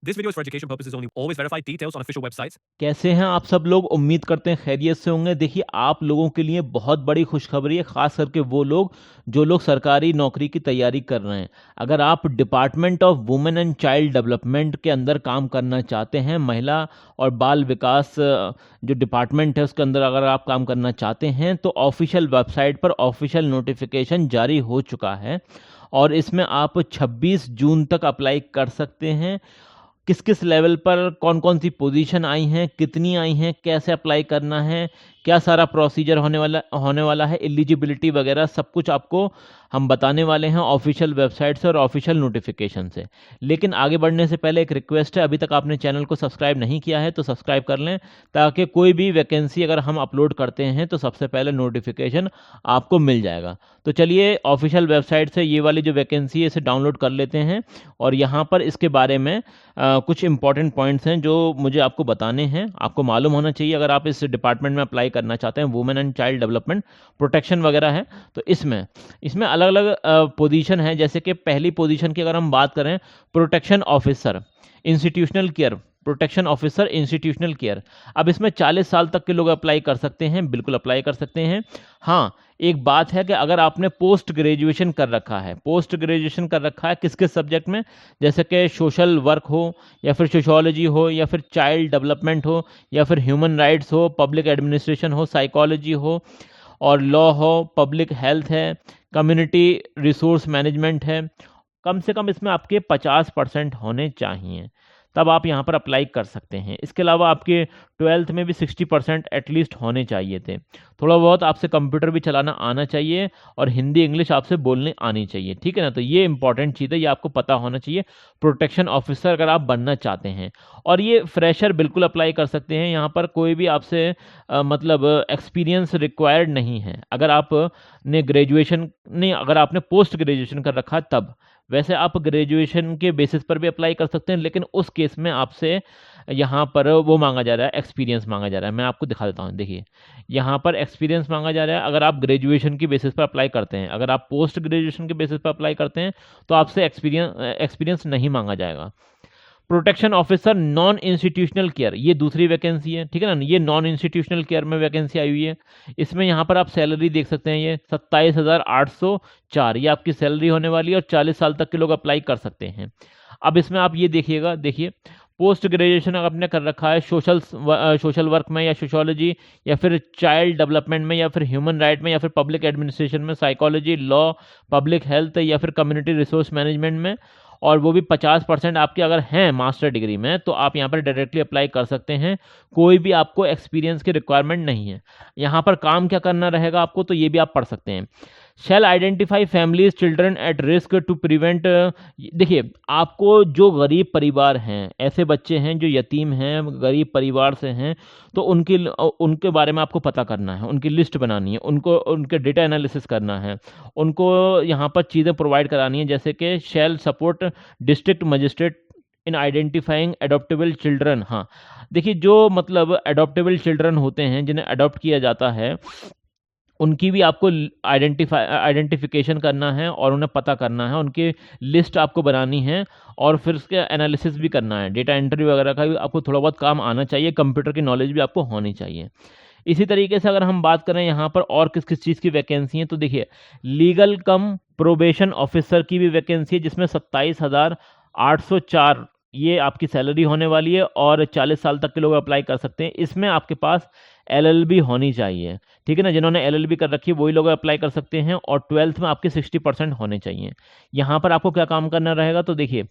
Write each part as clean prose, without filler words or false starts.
This video is for education purposes only. Always verify details on official websites. कैसे हैं आप सब लोग? उम्मीद करते हैं खैरियत से होंगे। देखिए, आप लोगों के लिए बहुत बड़ी खुशखबरी है, ख़ास करके वो लोग जो लोग सरकारी नौकरी की तैयारी कर रहे हैं। अगर आप department of women and child development के अंदर काम करना चाहते हैं, महिला और बाल विकास जो डिपार्टमेंट है उसके अंदर अगर आप काम करना चाहते हैं, तो ऑफिशियल वेबसाइट पर ऑफिशियल नोटिफिकेशन जारी हो चुका है और इसमें आप 26 जून तक अप्लाई कर सकते हैं। किस किस लेवल पर कौन-कौन सी पोजीशन आई हैं, कितनी आई हैं, कैसे अप्लाई करना है, क्या सारा प्रोसीजर होने वाला है, एलिजिबिलिटी वगैरह सब कुछ आपको हम बताने वाले हैं ऑफिशियल वेबसाइट से और ऑफिशियल नोटिफिकेशन से। लेकिन आगे बढ़ने से पहले एक रिक्वेस्ट है, अभी तक आपने चैनल को सब्सक्राइब नहीं किया है तो सब्सक्राइब कर लें, ताकि कोई भी वैकेंसी अगर हम अपलोड करते हैं तो सबसे पहले नोटिफिकेशन आपको मिल जाएगा। तो चलिए ऑफिशियल वेबसाइट से ये वाली जो वैकेंसी है इसे डाउनलोड कर लेते हैं और यहाँ पर इसके बारे में कुछ इंपॉर्टेंट पॉइंट्स हैं जो मुझे आपको बताने हैं। आपको मालूम होना चाहिए अगर आप इस डिपार्टमेंट में अप्लाई करना चाहते हैं, women and child development protection वगैरह है। तो इसमें अलग-अलग पोजीशन है। जैसे कि पहली पोजीशन की अगर हम बात करें, protection officer institutional care, protection officer institutional care. अब इसमें 40 साल तक के लोग अप्लाई कर सकते हैं, बिल्कुल अप्लाई कर सकते हैं। हाँ, एक बात है कि अगर आपने पोस्ट ग्रेजुएशन कर रखा है, पोस्ट ग्रेजुएशन कर रखा है किस किस सब्जेक्ट में, जैसे कि सोशल वर्क हो या फिर सोशियोलॉजी हो या फिर चाइल्ड डेवलपमेंट हो या फिर ह्यूमन राइट्स हो, पब्लिक एडमिनिस्ट्रेशन हो, साइकोलॉजी हो और लॉ हो, पब्लिक हेल्थ है, कम्युनिटी रिसोर्स मैनेजमेंट है। कम से कम इसमें आपके 50% होने चाहिए, तब आप यहाँ पर अप्लाई कर सकते हैं। इसके अलावा आपके 12th में भी 60% एटलीस्ट होने चाहिए थे। थोड़ा बहुत आपसे कंप्यूटर भी चलाना आना चाहिए और हिंदी इंग्लिश आपसे बोलने आनी चाहिए, ठीक है ना? तो ये इंपॉर्टेंट चीज़ है, ये आपको पता होना चाहिए प्रोटेक्शन ऑफिसर अगर आप बनना चाहते हैं। और ये फ्रेशर बिल्कुल अप्लाई कर सकते हैं, यहाँ पर कोई भी आपसे मतलब एक्सपीरियंस रिक्वायर्ड नहीं है। अगर आपने ग्रेजुएशन नहीं, अगर आपने पोस्ट ग्रेजुएशन कर रखा तब। वैसे आप ग्रेजुएशन के बेसिस पर भी अप्लाई कर सकते हैं, लेकिन उस केस में आपसे यहाँ पर वो मांगा जा रहा है, एक्सपीरियंस मांगा जा रहा है। मैं आपको दिखा देता हूँ, देखिए यहाँ पर एक्सपीरियंस मांगा जा रहा है अगर आप ग्रेजुएशन की बेसिस पर अप्लाई करते हैं। अगर आप पोस्ट ग्रेजुएशन के बेसिस पर अप्लाई करते हैं तो आपसे एक्सपीरियंस नहीं मांगा जाएगा। Protection officer non institutional care, ये दूसरी वैकेंसी है, ठीक है ना? ये नॉन इंस्टीट्यूशनल केयर में वैकेंसी आई हुई है। इसमें यहाँ पर आप सैलरी देख सकते हैं, ये 27,804 ये आपकी सैलरी होने वाली है और 40 साल तक के लोग अप्लाई कर सकते हैं। अब इसमें आप ये देखिएगा, देखिए पोस्ट ग्रेजुएशन अगर आपने कर रखा है सोशल वर्क में या सोशियोलॉजी या फिर चाइल्ड डेवलपमेंट में या फिर ह्यूमन राइट में या फिर पब्लिक एडमिनिस्ट्रेशन में, साइकोलॉजी, लॉ, पब्लिक हेल्थ या फिर कम्युनिटी रिसोर्स मैनेजमेंट में, और वो भी 50% आपके अगर हैं मास्टर डिग्री में, तो आप यहाँ पर डायरेक्टली अप्लाई कर सकते हैं। कोई भी आपको एक्सपीरियंस की रिक्वायरमेंट नहीं है। यहाँ पर काम क्या करना रहेगा आपको, तो ये भी आप पढ़ सकते हैं। Shall identify families children at risk to prevent. देखिए, आपको जो गरीब परिवार हैं, ऐसे बच्चे हैं जो यतीम हैं, गरीब परिवार से हैं, तो उनके बारे में आपको पता करना है, उनकी लिस्ट बनानी है, उनको उनके डेटा एनालिसिस करना है, उनको यहाँ पर चीज़ें प्रोवाइड करानी है, जैसे कि shall support district magistrate in identifying adoptable children. हाँ, देखिए जो मतलब एडॉप्टेबल चिल्ड्रन होते हैं जिन्हें अडॉप्ट किया जाता है, उनकी भी आपको आइडेंटिफिकेशन करना है और उन्हें पता करना है, उनकी लिस्ट आपको बनानी है और फिर उसके एनालिसिस भी करना है। डेटा एंट्री वगैरह का भी आपको थोड़ा बहुत काम आना चाहिए, कंप्यूटर की नॉलेज भी आपको होनी चाहिए। इसी तरीके से अगर हम बात करें यहाँ पर और किस किस चीज़ की वैकेंसी है, तो देखिए लीगल कम प्रोबेशन ऑफिसर की भी वैकेंसी है, जिसमें 27,804 ये आपकी सैलरी होने वाली है और 40 साल तक के लोग अप्लाई कर सकते हैं। इसमें आपके पास एलएलबी होनी चाहिए, ठीक है ना? जिन्होंने एलएलबी कर रखी है वही लोग अप्लाई कर सकते हैं और 12th में आपके 60% होने चाहिए। यहाँ पर आपको क्या काम करना रहेगा, तो देखिए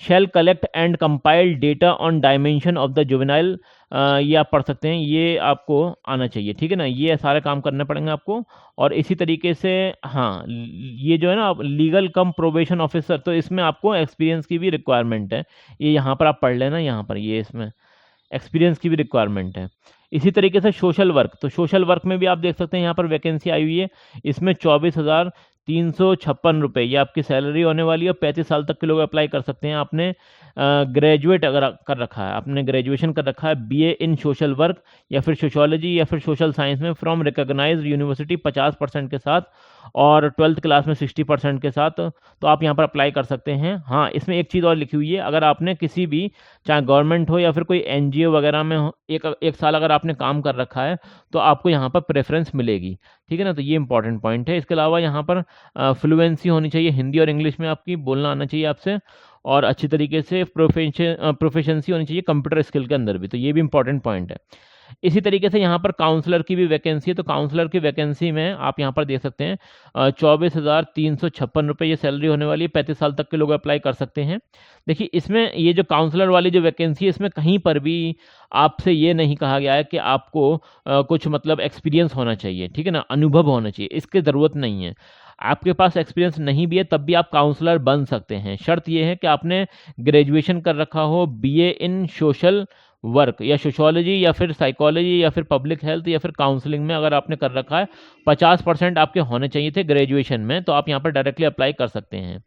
shall collect and compile data on dimension of the juvenile, ये आप पढ़ सकते हैं, ये आपको आना चाहिए, ठीक है ना? ये सारे काम करने पड़ेंगे आपको। और इसी तरीके से हाँ, ये जो है ना लीगल कम प्रोबेशन ऑफिसर, तो इसमें आपको एक्सपीरियंस की भी रिक्वायरमेंट है। ये यहाँ पर आप पढ़ लेना, यहाँ पर ये इसमें एक्सपीरियंस की भी रिक्वायरमेंट है। इसी तरीके से सोशल वर्क, तो सोशल वर्क में भी आप देख सकते हैं यहाँ पर वैकेंसी आई हुई है। इसमें 24,356 रुपये ये आपकी सैलरी होने वाली है। 35 साल तक के लोग अप्लाई कर सकते हैं। आपने ग्रेजुएट अगर कर रखा है, आपने ग्रेजुएशन कर रखा है बीए इन सोशल वर्क या फिर सोशियोलॉजी या फिर सोशल साइंस में फ्रॉम रिकॉग्नाइज्ड यूनिवर्सिटी 50% के साथ और 12th क्लास में 60% के साथ, तो आप यहाँ पर अप्लाई कर सकते हैं। हाँ, इसमें एक चीज़ और लिखी हुई है, अगर आपने किसी भी चाहे गवर्नमेंट हो या फिर कोई एनजीओ वगैरह में हो, एक साल अगर आपने काम कर रखा है तो आपको यहाँ पर प्रेफरेंस मिलेगी, ठीक है ना। तो ये इंपॉर्टेंट पॉइंट है। इसके अलावा यहाँ पर फ्लुएंसी होनी चाहिए, हिंदी और इंग्लिश में आपकी बोलना आना चाहिए आपसे, और अच्छी तरीके से प्रोफेशंसी होनी चाहिए कंप्यूटर स्किल के अंदर भी, तो ये भी इंपॉर्टेंट पॉइंट है। इसी तरीके से यहाँ पर काउंसलर की भी वैकेंसी है, तो काउंसलर की वैकेंसी में आप यहाँ पर देख सकते हैं 24,356 रुपये ये सैलरी होने वाली है। 35 साल तक के लोग अप्लाई कर सकते हैं। देखिए इसमें ये जो काउंसलर वाली जो वैकेंसी है, इसमें कहीं पर भी आपसे ये नहीं कहा गया है कि आपको कुछ मतलब एक्सपीरियंस होना चाहिए, ठीक है ना, अनुभव होना चाहिए, इसकी ज़रूरत नहीं है। आपके पास एक्सपीरियंस नहीं भी है तब भी आप काउंसलर बन सकते हैं। शर्त ये है कि आपने ग्रेजुएशन कर रखा हो बीए इन सोशल वर्क या सोशोलॉजी या फिर साइकोलॉजी या फिर पब्लिक हेल्थ या फिर काउंसलिंग में अगर आपने कर रखा है, 50% आपके होने चाहिए थे ग्रेजुएशन में, तो आप यहाँ पर डायरेक्टली अप्लाई कर सकते हैं।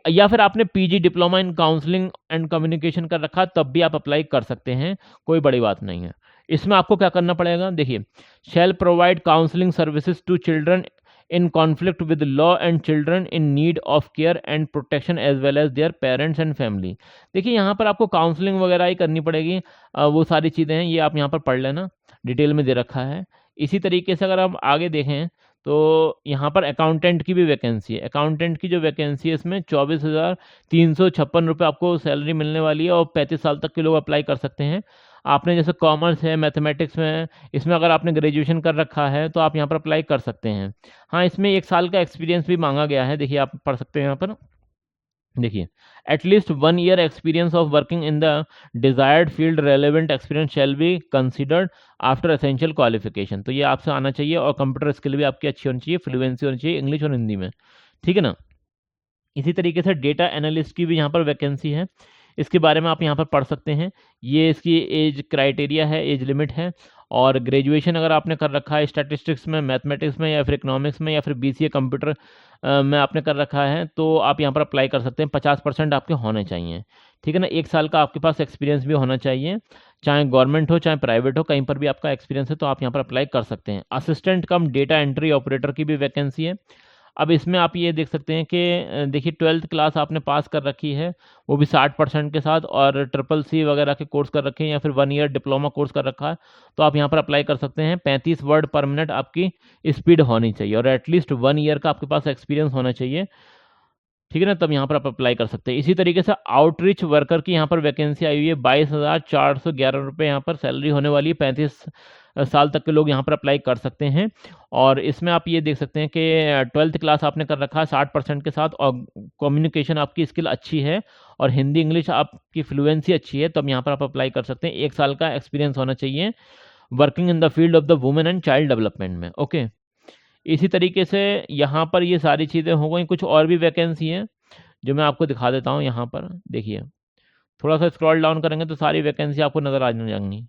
या फिर आपने PG diploma in counselling and communication कर रखा, तब भी आप अप्लाई कर सकते हैं, कोई बड़ी बात नहीं है। इसमें आपको क्या करना पड़ेगा, देखिए, shall provide counselling services to children in conflict with law and children in need of care and protection as well as their parents and family। देखिए यहाँ पर आपको काउंसलिंग वगैरह ही करनी पड़ेगी, वो सारी चीज़ें हैं, ये आप यहाँ पर पढ़ लेना, डिटेल में दे रखा है। इसी तरीके से अगर हम आगे देखें तो यहाँ पर अकाउंटेंट की भी वैकेंसी है। अकाउंटेंट की जो वैकेंसी है इसमें 24,356 रुपये आपको सैलरी मिलने वाली है, और 35 साल तक के लोग अप्लाई कर सकते हैं। आपने जैसे कॉमर्स है, मैथमेटिक्स में, इसमें अगर आपने ग्रेजुएशन कर रखा है तो आप यहाँ पर अप्लाई कर सकते हैं। हाँ, इसमें 1 साल का एक्सपीरियंस भी मांगा गया है, देखिए आप पढ़ सकते हैं यहाँ पर। देखिए, at least 1 year experience of working in the desired field relevant experience shall be considered after essential qualification. तो ये आपसे आना चाहिए, और कंप्यूटर स्किल भी आपकी अच्छी होनी चाहिए, फ्लुएंसी होनी चाहिए इंग्लिश और हिंदी में, ठीक है ना। इसी तरीके से डेटा एनालिस्ट की भी यहाँ पर वैकेंसी है, इसके बारे में आप यहाँ पर पढ़ सकते हैं। ये इसकी एज क्राइटेरिया है, एज लिमिट है, और ग्रेजुएशन अगर आपने कर रखा है स्टैटिस्टिक्स में, मैथमेटिक्स में या फिर इकोनॉमिक्स में या फिर बीसीए कंप्यूटर में आपने कर रखा है, तो आप यहाँ पर अप्लाई कर सकते हैं। 50% आपके होने चाहिए, ठीक है ना। 1 साल का आपके पास एक्सपीरियंस भी होना चाहिए, चाहे गवर्नमेंट हो चाहे प्राइवेट हो, कहीं पर भी आपका एक्सपीरियंस है तो आप यहाँ पर अप्लाई कर सकते हैं। असिस्टेंट कम डेटा एंट्री ऑपरेटर की भी वैकेंसी है। अब इसमें आप ये देख सकते हैं कि देखिए 12th क्लास आपने पास कर रखी है, वो भी 60% के साथ, और CCC वगैरह के कोर्स कर रखे हैं या फिर 1 ईयर डिप्लोमा कोर्स कर रखा है, तो आप यहाँ पर अप्लाई कर सकते हैं। 35 वर्ड पर मिनट आपकी स्पीड होनी चाहिए, और एटलीस्ट 1 ईयर का आपके पास एक्सपीरियंस होना चाहिए, ठीक है ना, तब यहाँ पर आप अप्लाई कर सकते हैं। इसी तरीके से आउटरीच वर्कर की यहाँ पर वैकेंसी आई हुई है, 22,411 रुपये यहाँ पर सैलरी होने वाली है। 35 साल तक के लोग यहाँ पर अप्लाई कर सकते हैं, और इसमें आप ये देख सकते हैं कि 12th क्लास आपने कर रखा है 60% के साथ, और कम्युनिकेशन आपकी स्किल अच्छी है, और हिंदी इंग्लिश आपकी फ्लुएंसी अच्छी है, तब यहाँ पर आप अप्लाई कर सकते हैं। 1 साल का एक्सपीरियंस होना चाहिए working in the field of the women and child development में, ओके। इसी तरीके से यहाँ पर ये सारी चीज़ें हो गई। कुछ और भी वैकेंसी हैं जो मैं आपको दिखा देता हूँ। यहाँ पर देखिए, थोड़ा सा स्क्रॉल डाउन करेंगे तो सारी वैकेंसी आपको नज़र आ जाएंगी।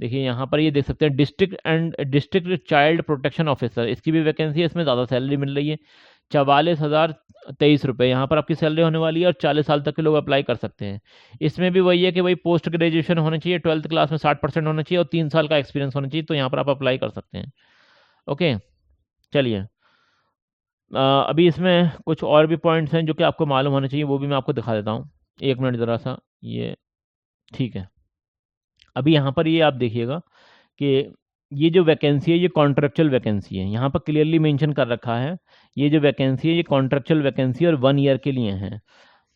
देखिए यहाँ पर ये देख सकते हैं डिस्ट्रिक्ट चाइल्ड प्रोटेक्शन ऑफिसर, इसकी भी वैकेंसी है। इसमें ज़्यादा सैलरी मिल रही है, 44,023 रुपये यहाँ पर आपकी सैलरी होने वाली है, और 40 साल तक के लोग अप्लाई कर सकते हैं। इसमें भी वही है कि भाई पोस्ट ग्रेजुएशन होना चाहिए, 12th क्लास में 60% होना चाहिए, और 3 साल का एक्सपीरियंस होना चाहिए, तो यहाँ पर आप अप्लाई कर सकते हैं, ओके। चलिए, अभी इसमें कुछ और भी पॉइंट्स हैं जो कि आपको मालूम होने चाहिए, वो भी मैं आपको दिखा देता हूँ। 1 मिनट ज़रा सा, ये ठीक है। अभी यहाँ पर ये आप देखिएगा कि ये जो वैकेंसी है ये कॉन्ट्रेक्चुअल वैकेंसी है, यहाँ पर क्लियरली मेंशन कर रखा है। ये जो वैकेंसी है ये कॉन्ट्रेक्चुअल वैकेंसी और 1 ईयर के लिए है,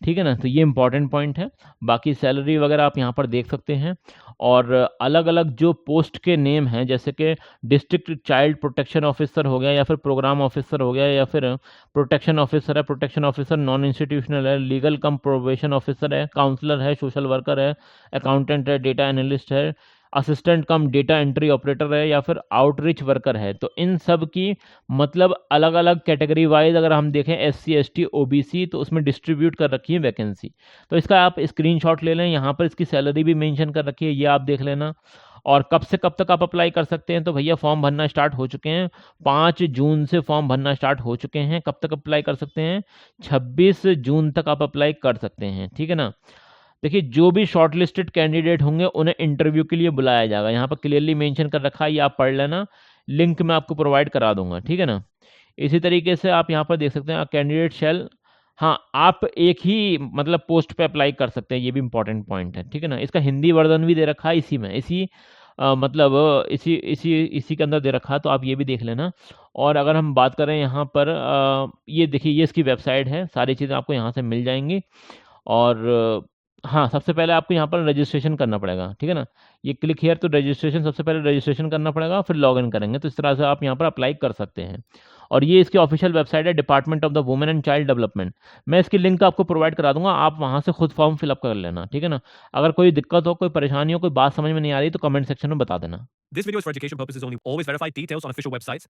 ठीक है ना। तो ये इंपॉर्टेंट पॉइंट है। बाकी सैलरी वगैरह आप यहाँ पर देख सकते हैं, और अलग अलग जो पोस्ट के नेम हैं, जैसे कि डिस्ट्रिक्ट चाइल्ड प्रोटेक्शन ऑफिसर हो गया, या फिर प्रोग्राम ऑफिसर हो गया, या फिर प्रोटेक्शन ऑफिसर है, प्रोटेक्शन ऑफिसर नॉन इंस्टीट्यूशनल है, लीगल कम प्रोबेशन ऑफिसर है, काउंसलर है, सोशल वर्कर है, अकाउंटेंट है, डेटा एनालिस्ट है, असिस्टेंट कम डेटा एंट्री ऑपरेटर है, या फिर आउटरीच वर्कर है। तो इन सब की मतलब अलग अलग कैटेगरी वाइज अगर हम देखें SC ST OBC, तो उसमें डिस्ट्रीब्यूट कर रखी है वैकेंसी। तो इसका आप स्क्रीनशॉट ले लें, यहाँ पर इसकी सैलरी भी मेंशन कर रखी है, ये आप देख लेना। और कब से कब तक आप अप्लाई कर सकते हैं, तो भैया फॉर्म भरना स्टार्ट हो चुके हैं, 5 जून से फॉर्म भरना स्टार्ट हो चुके हैं। कब तक अप्लाई कर सकते हैं, 26 जून तक आप अप्लाई कर सकते हैं, ठीक है ना। देखिए, जो भी शॉर्टलिस्टेड कैंडिडेट होंगे उन्हें इंटरव्यू के लिए बुलाया जाएगा, यहाँ पर क्लियरली मेंशन कर रखा है, ये आप पढ़ लेना, लिंक मैं आपको प्रोवाइड करा दूंगा, ठीक है ना। इसी तरीके से आप यहाँ पर देख सकते हैं, कैंडिडेट शैल हाँ, आप एक ही मतलब पोस्ट पे अप्लाई कर सकते हैं, ये भी इम्पोर्टेंट पॉइंट है, ठीक है ना? इसका हिंदी वर्ज़न भी दे रखा है इसी में, मतलब इसी के अंदर दे रखा है, तो आप ये भी देख लेना। और अगर हम बात करें यहाँ पर ये देखिए ये इसकी वेबसाइट है, सारी चीज़ें आपको यहाँ से मिल जाएँगी। और हाँ, सबसे पहले आपको यहाँ पर रजिस्ट्रेशन करना पड़ेगा, ठीक है ना? ये क्लिक हियर टू रजिस्ट्रेशन, सबसे पहले रजिस्ट्रेशन करना पड़ेगा, फिर लॉगिन करेंगे, तो इस तरह से आप यहाँ पर अप्लाई कर सकते हैं। और ये इसकी ऑफिशियल वेबसाइट है, department of the women and child development. मैं इसकी लिंक आपको प्रोवाइड करा दूँगा, आप वहाँ से खुद फॉर्म फिल अप कर लेना, ठीक है ना? अगर कोई दिक्कत हो, कोई परेशानी हो, कोई बात समझ में नहीं आ रही, तो कमेंट सेक्शन में बता देना। This video is for education purposes only. Always verify details on official websites.